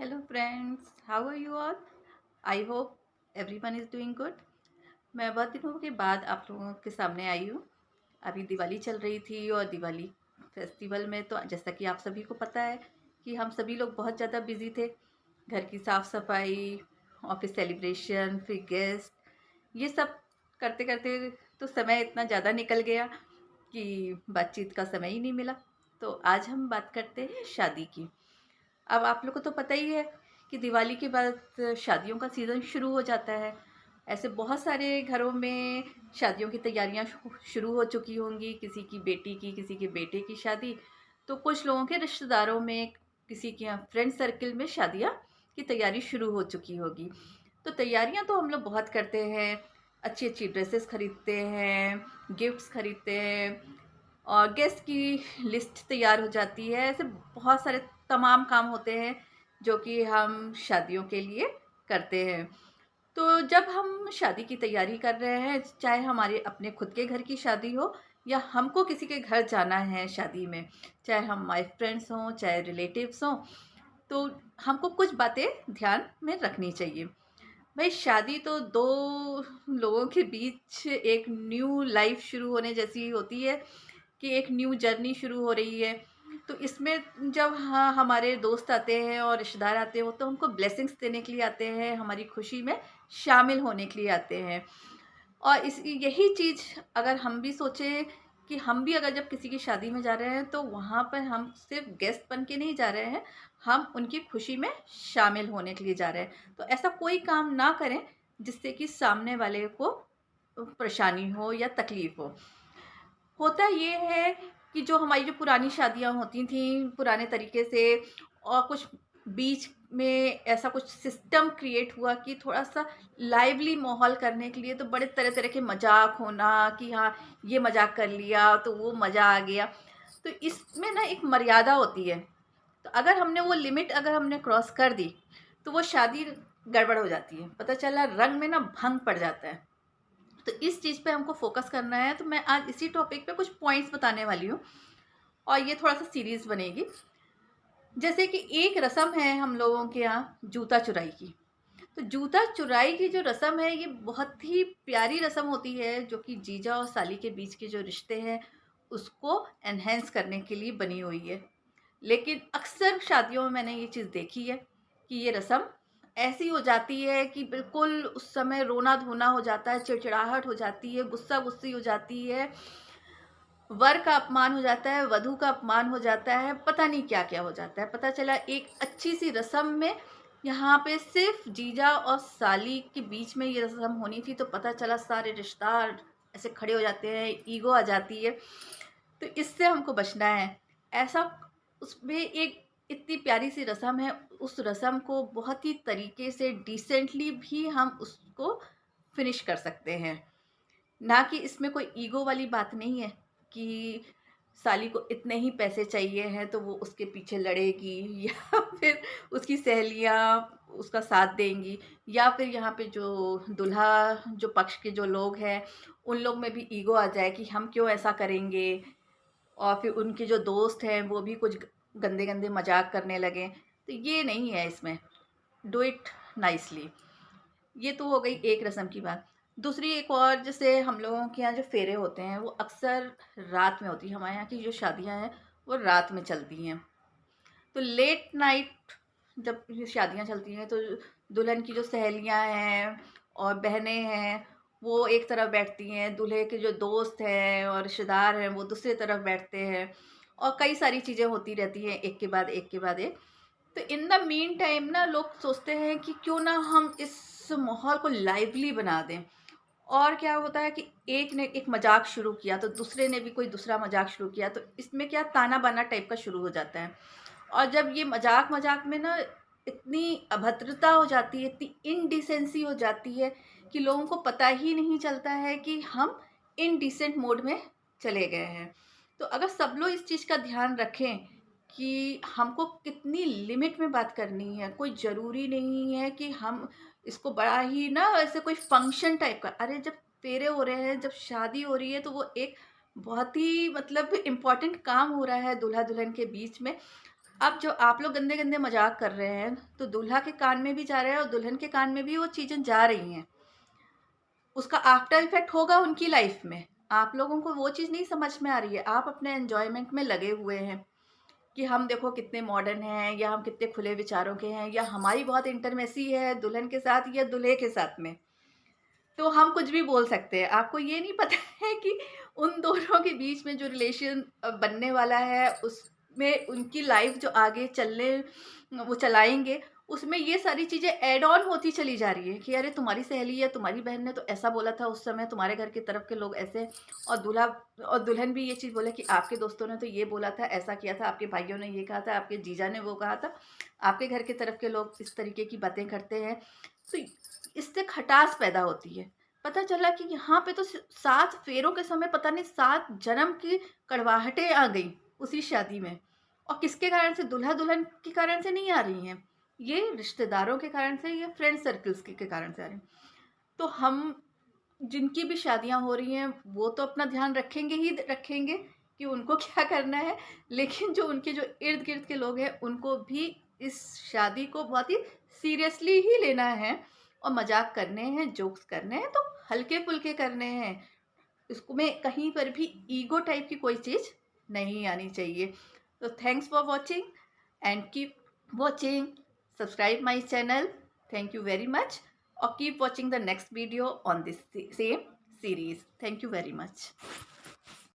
Hello friends, how are you all? I hope everyone is doing good. मैं बहुत दिनों के बाद आप लोगों के सामने आई हूँ। अभी दिवाली चल रही थी और दिवाली फेस्टिवल में तो जैसा कि आप सभी को पता है कि हम सभी लोग बहुत ज़्यादा बिजी थे। घर की साफ सफाई, ऑफिस सेलिब्रेशन, फिर गेस्ट, ये सब करते करते तो समय इतना ज़्यादा निकल गया कि बातचीत का समय ही नहीं मिला। तो आज हम बात करते हैं शादी की। अब आप लोग को तो पता ही है कि दिवाली के बाद शादियों का सीज़न शुरू हो जाता है। ऐसे बहुत सारे घरों में शादियों की तैयारियां शुरू हो चुकी होंगी, किसी की बेटी की, किसी के बेटे की शादी। तो कुछ लोगों के रिश्तेदारों में, किसी के यहाँ फ्रेंड सर्किल में शादियां की तैयारी शुरू हो चुकी होगी। तो तैयारियां तो हम लोग बहुत करते हैं, अच्छी अच्छी ड्रेसेस खरीदते हैं, गिफ्ट्स खरीदते हैं और गेस्ट की लिस्ट तैयार हो जाती है। ऐसे बहुत सारे तमाम काम होते हैं जो कि हम शादियों के लिए करते हैं। तो जब हम शादी की तैयारी कर रहे हैं, चाहे हमारे अपने खुद के घर की शादी हो या हमको किसी के घर जाना है शादी में, चाहे हम हमारे फ्रेंड्स हों चाहे रिलेटिव्स हों, तो हमको कुछ बातें ध्यान में रखनी चाहिए। भाई शादी तो दो लोगों के बीच एक न्यू लाइफ शुरू होने जैसी होती है कि एक न्यू जर्नी शुरू हो रही है। तो इसमें जब हाँ हमारे दोस्त आते हैं और रिश्तेदार आते हैं, वो तो हमको ब्लेसिंग्स देने के लिए आते हैं, हमारी खुशी में शामिल होने के लिए आते हैं। और इस यही चीज़ अगर हम भी सोचें कि हम भी अगर जब किसी की शादी में जा रहे हैं तो वहाँ पर हम सिर्फ गेस्ट बन के नहीं जा रहे हैं, हम उनकी खुशी में शामिल होने के लिए जा रहे हैं। तो ऐसा कोई काम ना करें जिससे कि सामने वाले को परेशानी हो या तकलीफ हो। होता ये है कि जो हमारी जो पुरानी शादियाँ होती थी पुराने तरीके से, और कुछ बीच में ऐसा कुछ सिस्टम क्रिएट हुआ कि थोड़ा सा लाइवली माहौल करने के लिए तो बड़े तरह तरह के मजाक होना कि हाँ ये मजाक कर लिया तो वो मज़ा आ गया। तो इसमें ना एक मर्यादा होती है। तो अगर हमने वो लिमिट अगर हमने क्रॉस कर दी तो वो शादी गड़बड़ हो जाती है, पता चला रंग में ना भंग पड़ जाता है। तो इस चीज़ पे हमको फोकस करना है। तो मैं आज इसी टॉपिक पे कुछ पॉइंट्स बताने वाली हूँ और ये थोड़ा सा सीरीज बनेगी। जैसे कि एक रस्म है हम लोगों के यहाँ जूता चुराई की। तो जूता चुराई की जो रस्म है ये बहुत ही प्यारी रस्म होती है, जो कि जीजा और साली के बीच के जो रिश्ते हैं उसको एनहेंस करने के लिए बनी हुई है। लेकिन अक्सर शादियों में मैंने ये चीज़ देखी है कि ये रस्म ऐसी हो जाती है कि बिल्कुल उस समय रोना धोना हो जाता है, चिड़चिड़ाहट हो जाती है, गुस्सा गुस्सी हो जाती है, वर का अपमान हो जाता है, वधू का अपमान हो जाता है, पता नहीं क्या क्या हो जाता है। पता चला एक अच्छी सी रस्म में यहाँ पे सिर्फ जीजा और साली के बीच में ये रस्म होनी थी, तो पता चला सारे रिश्तेदार ऐसे खड़े हो जाते हैं, ईगो आ जाती है। तो इससे हमको बचना है। ऐसा उसमें एक इतनी प्यारी सी रस्म है, उस रस्म को बहुत ही तरीके से डिसेंटली भी हम उसको फिनिश कर सकते हैं। ना कि इसमें कोई ईगो वाली बात नहीं है कि साली को इतने ही पैसे चाहिए हैं तो वो उसके पीछे लड़ेगी या फिर उसकी सहेलियां उसका साथ देंगी, या फिर यहाँ पे जो दूल्हा जो पक्ष के जो लोग हैं उन लोग में भी ईगो आ जाए कि हम क्यों ऐसा करेंगे, और फिर उनके जो दोस्त हैं वो भी कुछ गंदे गंदे मजाक करने लगें। तो ये नहीं है इसमें। Do it nicely. ये तो हो गई एक रस्म की बात। दूसरी एक और, जैसे हम लोगों के यहाँ जो फेरे होते हैं वो अक्सर रात में होती है। हमारे यहाँ की जो शादियाँ हैं वो रात में चलती हैं। तो लेट नाइट जब ये शादियाँ चलती हैं तो दुल्हन की जो सहेलियाँ हैं और बहनें हैं वो एक तरफ बैठती हैं, दूल्हे के जो दोस्त हैं और रिश्तेदार हैं वो दूसरी तरफ बैठते हैं, और कई सारी चीज़ें होती रहती हैं एक के बाद एक के बाद एक। तो इन द मीन टाइम ना लोग सोचते हैं कि क्यों ना हम इस माहौल को लाइवली बना दें। और क्या होता है कि एक ने एक मजाक शुरू किया तो दूसरे ने भी कोई दूसरा मजाक शुरू किया, तो इसमें क्या ताना बाना टाइप का शुरू हो जाता है। और जब ये मजाक मजाक में ना इतनी अभद्रता हो जाती है, इतनी इनडिसेंसी हो जाती है कि लोगों को पता ही नहीं चलता है कि हम इनडिसेंट मोड में चले गए हैं। तो अगर सब लोग इस चीज़ का ध्यान रखें कि हमको कितनी लिमिट में बात करनी है, कोई ज़रूरी नहीं है कि हम इसको बड़ा ही ना ऐसे कोई फंक्शन टाइप का, अरे जब फेरे हो रहे हैं, जब शादी हो रही है तो वो एक बहुत ही मतलब इम्पोर्टेंट काम हो रहा है दूल्हा दुल्हन के बीच में। अब जो आप लोग गंदे गंदे मजाक कर रहे हैं तो दूल्हा के कान में भी जा रहा है और दुल्हन के कान में भी वो चीज़ें जा रही हैं, उसका आफ्टर इफेक्ट होगा उनकी लाइफ में। आप लोगों को वो चीज़ नहीं समझ में आ रही है, आप अपने एंजॉयमेंट में लगे हुए हैं कि हम देखो कितने मॉडर्न हैं, या हम कितने खुले विचारों के हैं, या हमारी बहुत इंटरमेसी है दुल्हन के साथ या दूल्हे के साथ में, तो हम कुछ भी बोल सकते हैं। आपको ये नहीं पता है कि उन दोनों के बीच में जो रिलेशन बनने वाला है, उसमें उनकी लाइफ जो आगे चलने वो चलाएँगे, उसमें ये सारी चीज़ें ऐड ऑन होती चली जा रही है कि अरे तुम्हारी सहेली या तुम्हारी बहन ने तो ऐसा बोला था उस समय, तुम्हारे घर की तरफ के लोग ऐसे, और दूल्हा और दुल्हन भी ये चीज़ बोले कि आपके दोस्तों ने तो ये बोला था, ऐसा किया था, आपके भाइयों ने ये कहा था, आपके जीजा ने वो कहा था, आपके घर की तरफ के लोग इस तरीके की बातें करते हैं। तो इससे खटास पैदा होती है। पता चला कि यहाँ पे तो 7 फेरों के समय पता नहीं 7 जन्म की कड़वाहटें आ गई उसी शादी में, और किसके कारण से? दूल्हा-दुल्हन के कारण से नहीं आ रही हैं, ये रिश्तेदारों के कारण से, ये फ्रेंड सर्कल्स के कारण से आ रही हैं। तो हम जिनकी भी शादियाँ हो रही हैं, वो तो अपना ध्यान रखेंगे ही रखेंगे कि उनको क्या करना है, लेकिन जो उनके जो इर्द-गिर्द के लोग हैं, उनको भी इस शादी को बहुत ही सीरियसली ही लेना है, और मज़ाक करने हैं, जोक्स करने हैं, तो हल्के-फुल्के करने हैं। इसमें कहीं पर भी ईगो टाइप की कोई चीज़ नहीं आनी चाहिए। तो thanks for watching and keep watching, subscribe my channel, thank you very much, or keep watching the next video on this same series. Thank you very much.